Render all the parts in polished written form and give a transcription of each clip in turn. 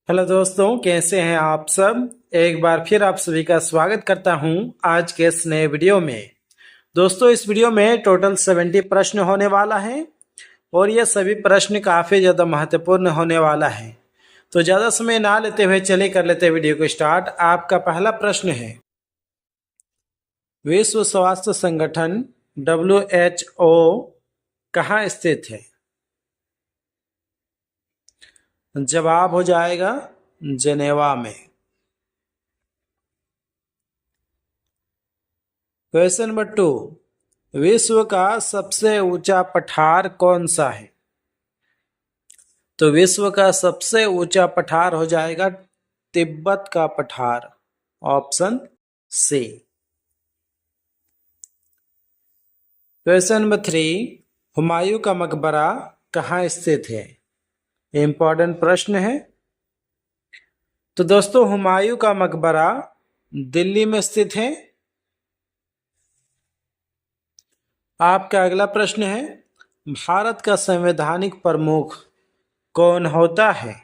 Hello दोस्तों, कैसे हैं आप सब। एक बार फिर आप सभी का स्वागत करता हूं आज के इस नए वीडियो में। दोस्तों, इस वीडियो में टोटल 70 प्रश्न होने वाला है और ये सभी प्रश्न काफ़ी ज़्यादा महत्वपूर्ण होने वाला है। तो ज़्यादा समय ना लेते हुए चलिए कर लेते हैं वीडियो को स्टार्ट। आपका पहला प्रश्न है, विश्व स्वास्थ्य संगठन WHO कहाँ स्थित है। जवाब हो जाएगा जेनेवा में। क्वेश्चन नंबर 2, विश्व का सबसे ऊंचा पठार कौन सा है। तो विश्व का सबसे ऊंचा पठार हो जाएगा तिब्बत का पठार, option C. Question number 3, Humayun का मकबरा कहाँ स्थित है। इंपॉर्टेंट प्रश्न है। तो दोस्तों, हुमायूं का मकबरा दिल्ली में स्थित है। आपका अगला प्रश्न है, भारत का संवैधानिक प्रमुख कौन होता है।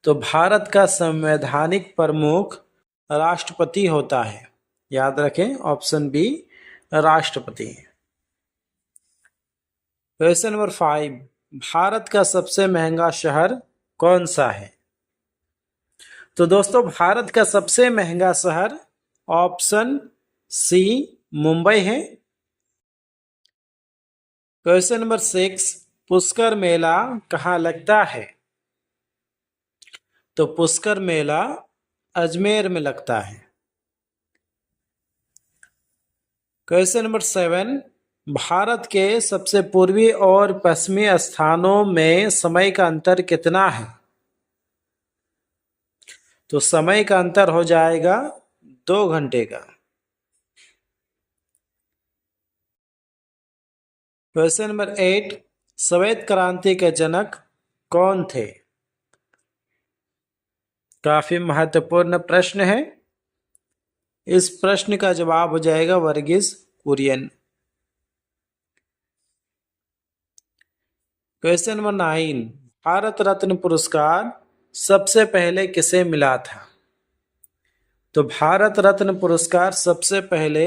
तो भारत का संवैधानिक प्रमुख राष्ट्रपति होता है। याद रखें, ऑप्शन बी राष्ट्रपति। क्वेश्चन नंबर 5, भारत का सबसे महंगा शहर कौन सा है। तो दोस्तों, भारत का सबसे महंगा शहर ऑप्शन सी मुंबई है। क्वेश्चन नंबर 6, पुष्कर मेला कहाँ लगता है। तो पुष्कर मेला अजमेर में लगता है। क्वेश्चन नंबर 7, भारत के सबसे पूर्वी और पश्चिमी स्थानों में समय का अंतर कितना है। तो समय का अंतर हो जाएगा 2 घंटे का। क्वेश्चन नंबर 8, श्वेत क्रांति के जनक कौन थे। काफी महत्वपूर्ण प्रश्न है। इस प्रश्न का जवाब हो जाएगा वर्गीज कुरियन। क्वेश्चन नंबर 9, भारत रत्न पुरस्कार सबसे पहले किसे मिला था। तो भारत रत्न पुरस्कार सबसे पहले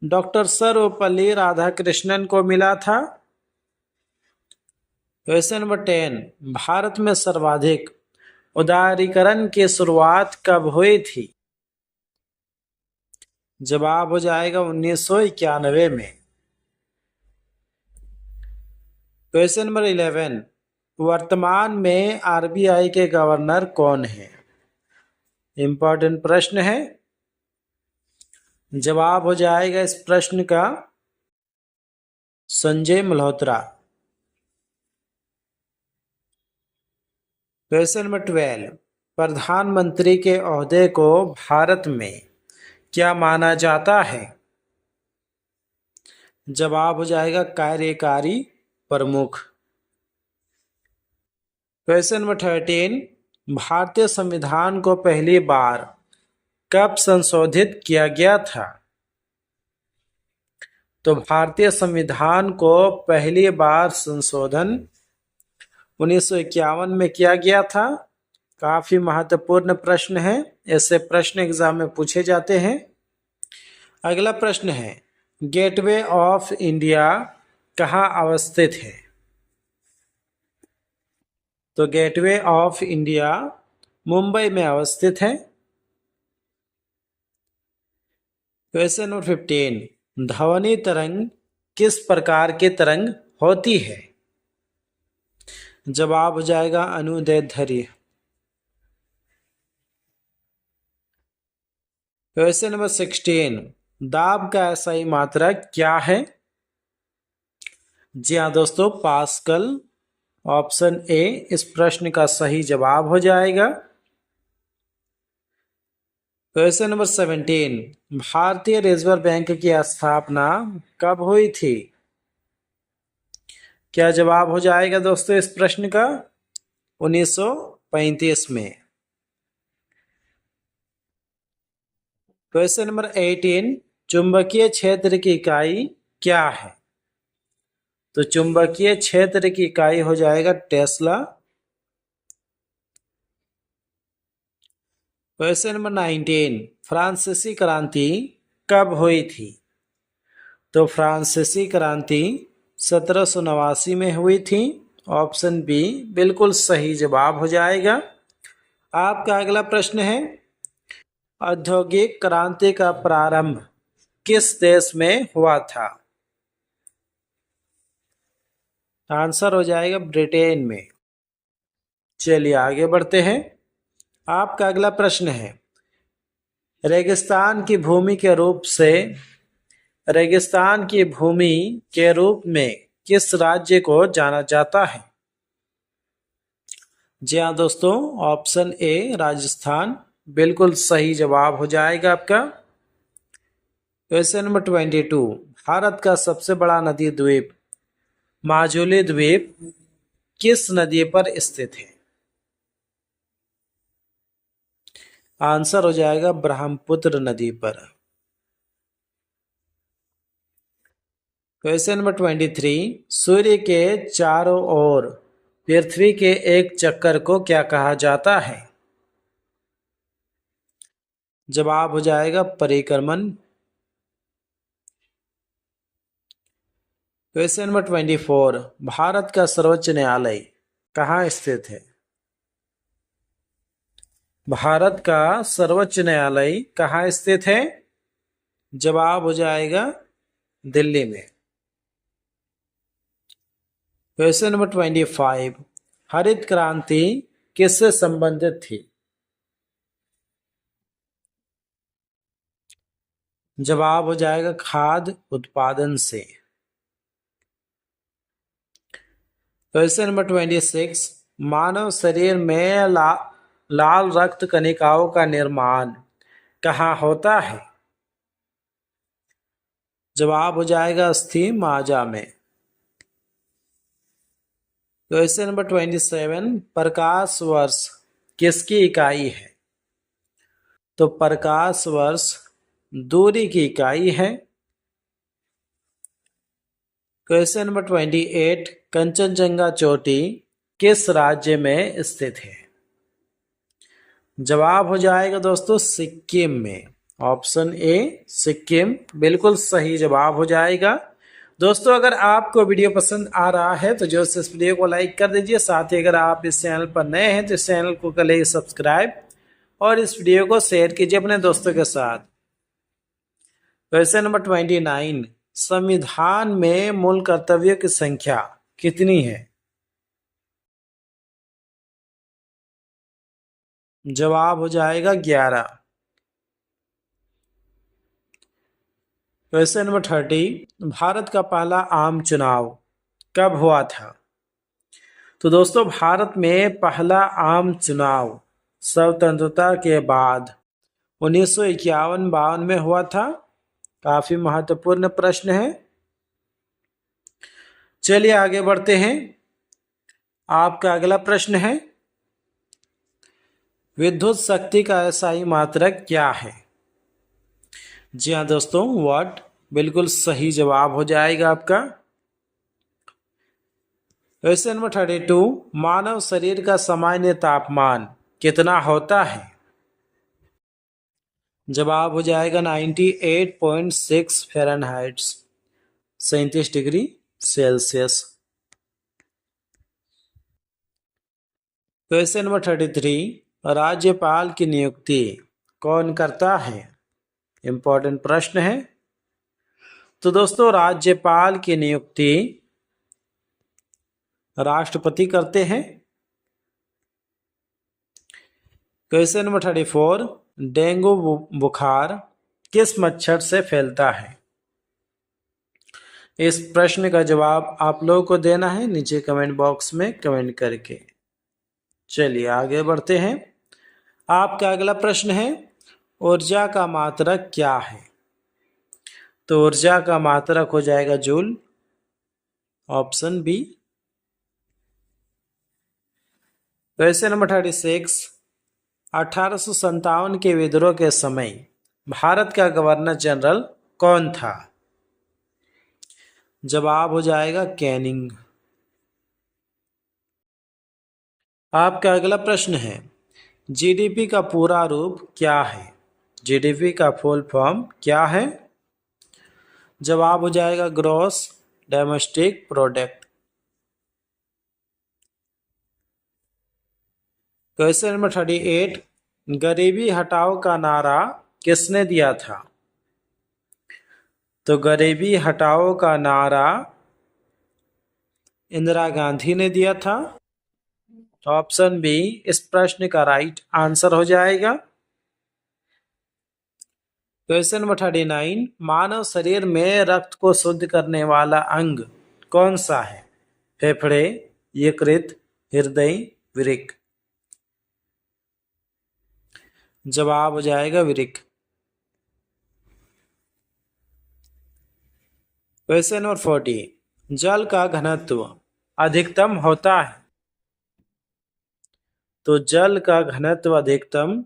डॉक्टर सर्वपल्ली राधाकृष्णन को मिला था। क्वेश्चन नंबर 10, भारत में सर्वाधिक उदारीकरण की शुरुआत कब हुई थी। जवाब हो जाएगा 1991 में। क्वेश्चन नंबर 11, वर्तमान में RBI के गवर्नर कौन है। इंपॉर्टेंट प्रश्न है। जवाब हो जाएगा इस प्रश्न का संजय मल्होत्रा। क्वेश्चन नंबर 12, प्रधानमंत्री के ओहदे को भारत में क्या माना जाता है। जवाब हो जाएगा कार्यकारी प्रमुख। क्वेश्चन नंबर 13, भारतीय संविधान को पहली बार कब संशोधित किया गया था। तो भारतीय संविधान को पहली बार संशोधन 1951 में किया गया था। काफी महत्वपूर्ण प्रश्न है, ऐसे प्रश्न एग्जाम में पूछे जाते हैं। अगला प्रश्न है, गेटवे ऑफ इंडिया कहाँ अवस्थित है। तो गेटवे ऑफ इंडिया मुंबई में अवस्थित है। क्वेश्चन नंबर 15, ध्वनि तरंग किस प्रकार की तरंग होती है। जवाब हो जाएगा अनुदैर्ध्य। क्वेश्चन नंबर 16, दाब का SI मात्रक क्या है। जी हाँ दोस्तों, पास्कल, ऑप्शन ए इस प्रश्न का सही जवाब हो जाएगा। क्वेश्चन नंबर 17, भारतीय रिजर्व बैंक की स्थापना कब हुई थी। क्या जवाब हो जाएगा दोस्तों इस प्रश्न का 1935 में। क्वेश्चन नंबर 18, चुंबकीय क्षेत्र की इकाई क्या है। तो चुंबकीय क्षेत्र की इकाई हो जाएगा टेस्ला। क्वेश्चन नंबर 19, फ्रांसीसी क्रांति कब हुई थी? तो फ्रांसीसी क्रांति 1789 में हुई थी। ऑप्शन बी बिल्कुल सही जवाब हो जाएगा। आपका अगला प्रश्न है, औद्योगिक क्रांति का प्रारंभ किस देश में हुआ था? आंसर हो जाएगा ब्रिटेन में। चलिए आगे बढ़ते हैं। आपका अगला प्रश्न है, रेगिस्तान की भूमि के रूप में किस राज्य को जाना जाता है? जी हाँ दोस्तों, ऑप्शन ए राजस्थान बिल्कुल सही जवाब हो जाएगा आपका। क्वेश्चन नंबर 22, भारत का सबसे बड़ा नदी द्वीप माजुली द्वीप किस नदी पर स्थित है? आंसर हो जाएगा ब्रह्मपुत्र नदी पर। क्वेश्चन नंबर 23, सूर्य के चारों ओर पृथ्वी के एक चक्कर को क्या कहा जाता है? जवाब हो जाएगा परिक्रमण। क्वेश्चन नंबर 24, भारत का सर्वोच्च न्यायालय कहाँ स्थित है? भारत का सर्वोच्च न्यायालय कहाँ स्थित है? जवाब हो जाएगा दिल्ली में। क्वेश्चन नंबर 25, हरित क्रांति किससे संबंधित थी? जवाब हो जाएगा खाद्य उत्पादन से। क्वेश्चन नंबर 26, मानव शरीर में लाल रक्त कणिकाओं का निर्माण कहाँ होता है? जवाब हो जाएगा अस्थि मज्जा में। क्वेश्चन नंबर 27, प्रकाश वर्ष किसकी इकाई है? तो प्रकाश वर्ष दूरी की इकाई है। क्वेश्चन नंबर 28, कंचनजंगा चोटी किस राज्य में स्थित है? जवाब हो जाएगा दोस्तों सिक्किम में। ऑप्शन ए सिक्किम बिल्कुल सही जवाब हो जाएगा। दोस्तों अगर आपको वीडियो पसंद आ रहा है तो जो इस वीडियो को लाइक कर दीजिए। साथ ही अगर आप इस चैनल पर नए हैं तो इस चैनल को कर लीजिए सब्सक्राइब और इस वीडियो को शेयर कीजिए अपने दोस्तों के साथ। क्वेश्चन नंबर 29, संविधान में मूल कर्तव्यों की संख्या कितनी है? जवाब हो जाएगा 11। क्वेश्चन नंबर 30, भारत का पहला आम चुनाव कब हुआ था? तो दोस्तों भारत में पहला आम चुनाव स्वतंत्रता के बाद 1951-52 में हुआ था। काफी महत्वपूर्ण प्रश्न है। चलिए आगे बढ़ते हैं। आपका अगला प्रश्न है, विद्युत शक्ति का SI मात्रक क्या है? जी हाँ दोस्तों, वाट बिल्कुल सही जवाब हो जाएगा आपका। क्वेश्चन नंबर 32, मानव शरीर का सामान्य तापमान कितना होता है? जवाब हो जाएगा 98.6 Fahrenheit, 37 degree Celsius. Question number 33, राज्यपाल की नियुक्ति कौन करता है? इंपॉर्टेंट प्रश्न है। तो दोस्तों राज्यपाल की नियुक्ति राष्ट्रपति करते हैं। क्वेश्चन नंबर 34, डेंगू बुखार किस मच्छर से फैलता है? इस प्रश्न का जवाब आप लोगों को देना है नीचे कमेंट बॉक्स में कमेंट करके। चलिए आगे बढ़ते हैं। आपका अगला प्रश्न है, ऊर्जा का मात्रक क्या है? तो ऊर्जा का मात्रक हो जाएगा joule. Option B. Question number 36, 1857 के विद्रोह के समय भारत का गवर्नर जनरल कौन था? जवाब हो जाएगा कैनिंग। आपका अगला प्रश्न है, जीडीपी का पूरा रूप क्या है? जीडीपी का फुल फॉर्म क्या है? जवाब हो जाएगा gross domestic product. Question number 38, गरीबी हटाओ का नारा किसने दिया था? तो गरीबी हटाओ का नारा इंदिरा गांधी ने दिया था। ऑप्शन बी इस प्रश्न का राइट आंसर हो जाएगा। क्वेश्चन नंबर 39, मानव शरीर में रक्त को शुद्ध करने वाला अंग कौन सा है? फेफड़े, यकृत, हृदय, वृक्क। जवाब हो जाएगा वृक्क। क्वेश्चन नंबर 40, जल का घनत्व अधिकतम होता है। तो जल का घनत्व अधिकतम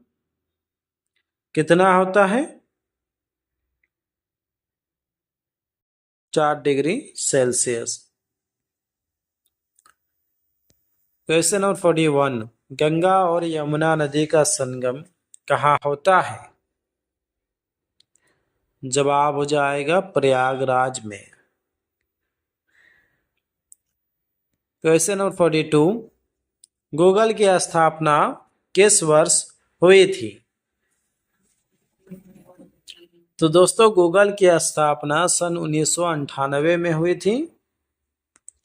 कितना होता है? 4 degree Celsius. Question number 41, Ganga और यमुना नदी का संगम कहाँ होता है? जवाब हो जाएगा प्रयागराज में। क्वेश्चन नंबर 42, गूगल की स्थापना किस वर्ष हुई थी? तो दोस्तों गूगल की स्थापना सन 1998 में हुई थी।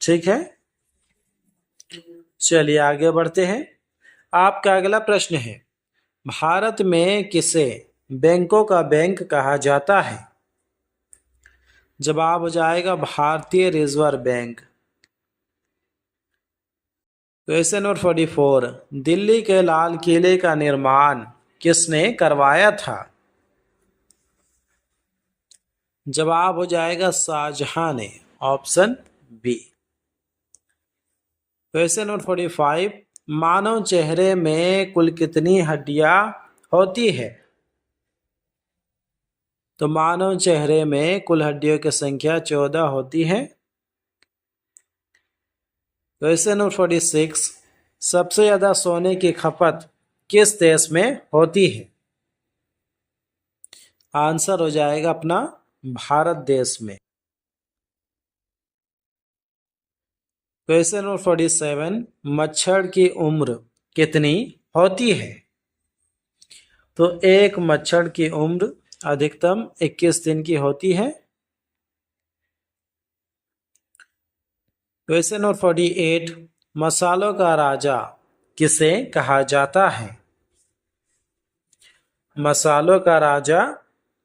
ठीक है, चलिए आगे बढ़ते हैं। आपका अगला प्रश्न है, भारत में किसे बैंकों का बैंक कहा जाता है? जवाब हो जाएगा भारतीय reserve bank. Question number 44, Delhi के लाल किले का निर्माण किसने करवाया था? जवाब हो जाएगा शाहजहां ने। Option B. क्वेश्चन नंबर 45, मानव चेहरे में कुल कितनी हड्डियां होती है? तो मानव चेहरे में कुल हड्डियों की संख्या 14 होती है। क्वेश्चन नंबर 46, सबसे ज्यादा सोने की खपत किस देश में होती है? आंसर हो जाएगा अपना भारत देश में। क्वेश्चन नंबर 47, मच्छर की उम्र कितनी होती है? तो एक मच्छर की उम्र अधिकतम 21 दिन की होती है। क्वेश्चन नंबर 48, मसालों का राजा किसे कहा जाता है? मसालों का राजा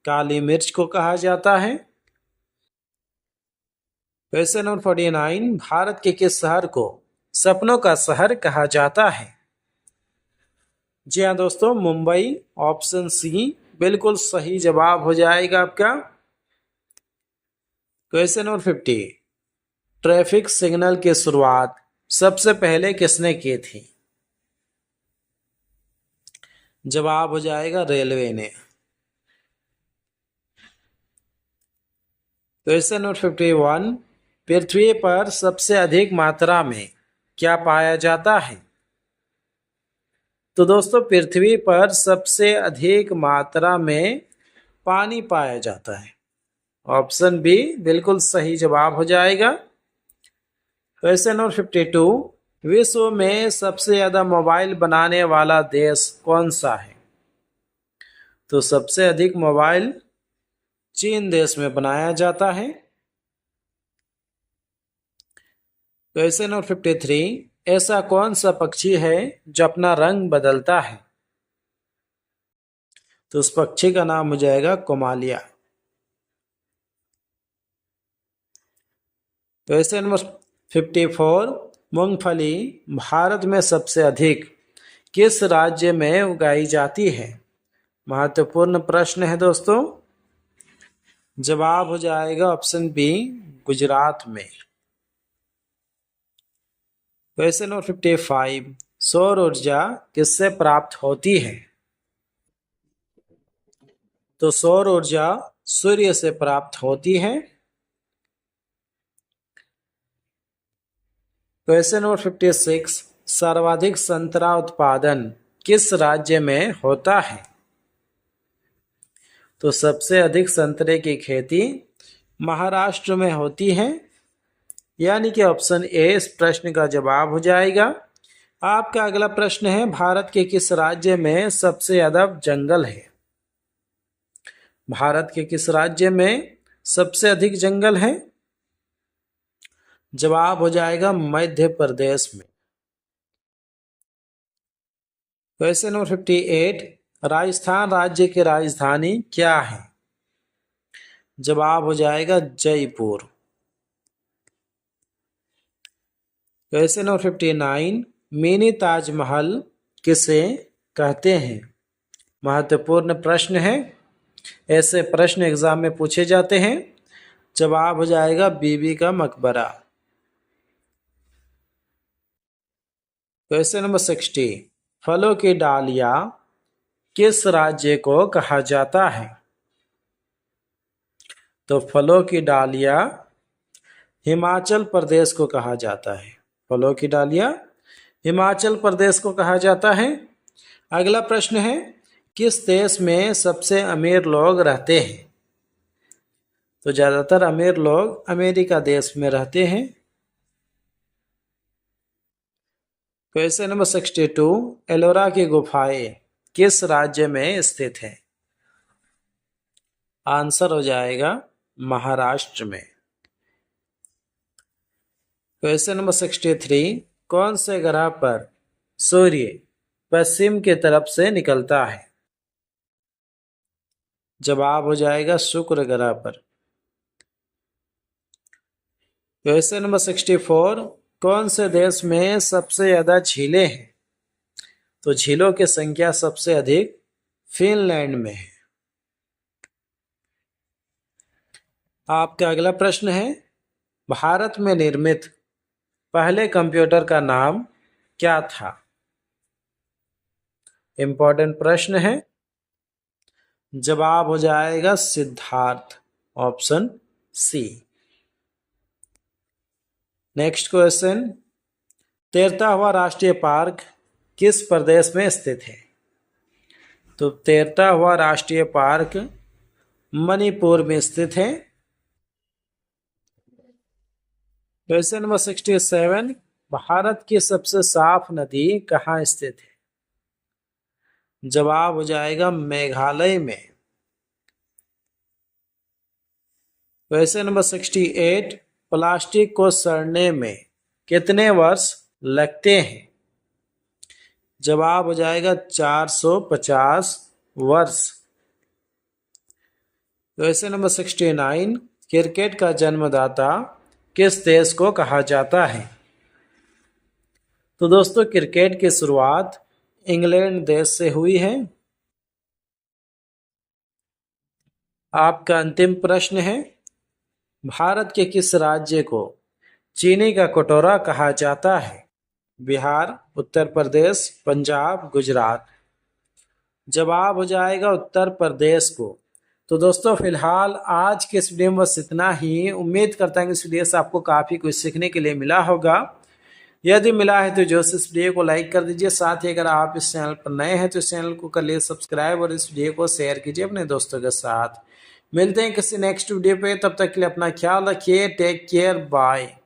काली मिर्च को कहा जाता है। क्वेश्चन नंबर 49, भारत के किस शहर को सपनों का शहर कहा जाता है? जी हाँ दोस्तों, मुंबई। ऑप्शन सी बिल्कुल सही जवाब हो जाएगा आपका। क्वेश्चन नंबर 50, ट्रैफिक सिग्नल की शुरुआत सबसे पहले किसने की थी? जवाब हो जाएगा रेलवे ने। क्वेश्चन नंबर 51, पृथ्वी पर सबसे अधिक मात्रा में क्या पाया जाता है? तो दोस्तों पृथ्वी पर सबसे अधिक मात्रा में पानी पाया जाता है। ऑप्शन बी बिल्कुल सही जवाब हो जाएगा। क्वेश्चन नंबर 52, विश्व में सबसे ज्यादा मोबाइल बनाने वाला देश कौन सा है? तो सबसे अधिक मोबाइल चीन देश में बनाया जाता है। क्वेश्चन नंबर 53, ऐसा कौन सा पक्षी है जो अपना रंग बदलता है? तो उस पक्षी का नाम हो जाएगा कोमालिया। क्वेश्चन नंबर 54, मूंगफली भारत में सबसे अधिक किस राज्य में उगाई जाती है? महत्वपूर्ण प्रश्न है दोस्तों। जवाब हो जाएगा ऑप्शन बी गुजरात में। क्वेश्चन नंबर 55, सौर ऊर्जा किससे प्राप्त होती है? तो सौर ऊर्जा सूर्य से प्राप्त होती है। क्वेश्चन नंबर 56, सर्वाधिक संतरा उत्पादन किस राज्य में होता है? तो सबसे अधिक संतरे की खेती महाराष्ट्र में होती है, यानी कि ऑप्शन ए इस प्रश्न का जवाब हो जाएगा। आपका अगला प्रश्न है, भारत के किस राज्य में सबसे ज्यादा जंगल है? भारत के किस राज्य में सबसे अधिक जंगल है? जवाब हो जाएगा मध्य प्रदेश में। क्वेश्चन नंबर 58, राजस्थान राज्य की राजधानी क्या है? जवाब हो जाएगा Jaipur. Question number 59, mini Taj Mahal किसे कहते हैं? महत्वपूर्ण प्रश्न है, ऐसे प्रश्न एग्जाम में पूछे जाते हैं। जवाब हो जाएगा बीबी का मकबरा। क्वेश्चन नंबर 60, फलों की डालियां किस राज्य को कहा जाता है? तो फलों की डालियां हिमाचल प्रदेश को कहा जाता है। फलों की डालियां हिमाचल प्रदेश को कहा जाता है। अगला प्रश्न है, किस देश में सबसे अमीर लोग रहते हैं? तो ज्यादातर अमीर लोग अमेरिका देश में रहते हैं। क्वेश्चन नंबर 62, एलोरा की गुफाएं किस राज्य में स्थित है? आंसर हो जाएगा महाराष्ट्र में। क्वेश्चन नंबर 63, कौन से ग्रह पर सूर्य पश्चिम की तरफ से निकलता है? जवाब हो जाएगा शुक्र ग्रह पर। क्वेश्चन नंबर 64, कौन से देश में सबसे ज्यादा झीलें हैं? तो झीलों की संख्या सबसे अधिक फिनलैंड में है। आपका अगला प्रश्न है, भारत में निर्मित पहले कंप्यूटर का नाम क्या था? इंपॉर्टेंट प्रश्न है। जवाब हो जाएगा Siddhartha, option C. Next question, तैरता हुआ राष्ट्रीय पार्क किस प्रदेश में स्थित है? तो तैरता हुआ राष्ट्रीय पार्क मणिपुर में स्थित है। क्वेश्चन नंबर 67, भारत की सबसे साफ नदी कहाँ स्थित है? जवाब हो जाएगा मेघालय में। क्वेश्चन नंबर 68, प्लास्टिक को सड़ने में कितने वर्ष लगते हैं? जवाब हो जाएगा 450 वर्ष। क्वेश्चन नंबर 69, क्रिकेट का जन्मदाता किस देश को कहा जाता है? तो दोस्तों क्रिकेट की शुरुआत इंग्लैंड देश से हुई है। आपका अंतिम प्रश्न है, भारत के किस राज्य को चीनी का कटोरा कहा जाता है? बिहार, उत्तर प्रदेश, पंजाब, गुजरात। जवाब हो जाएगा उत्तर प्रदेश को। तो दोस्तों फिलहाल आज के इस वीडियो में बस इतना ही। उम्मीद करता हूँ कि इस वीडियो से आपको काफ़ी कुछ सीखने के लिए मिला होगा। यदि मिला है तो जो इस वीडियो को लाइक कर दीजिए। साथ ही अगर आप इस चैनल पर नए हैं तो इस चैनल को कर लिए सब्सक्राइब और इस वीडियो को शेयर कीजिए अपने दोस्तों के साथ। मिलते हैं किसी नेक्स्ट वीडियो पे, तब तक के लिए अपना ख्याल रखिए। Take care, bye.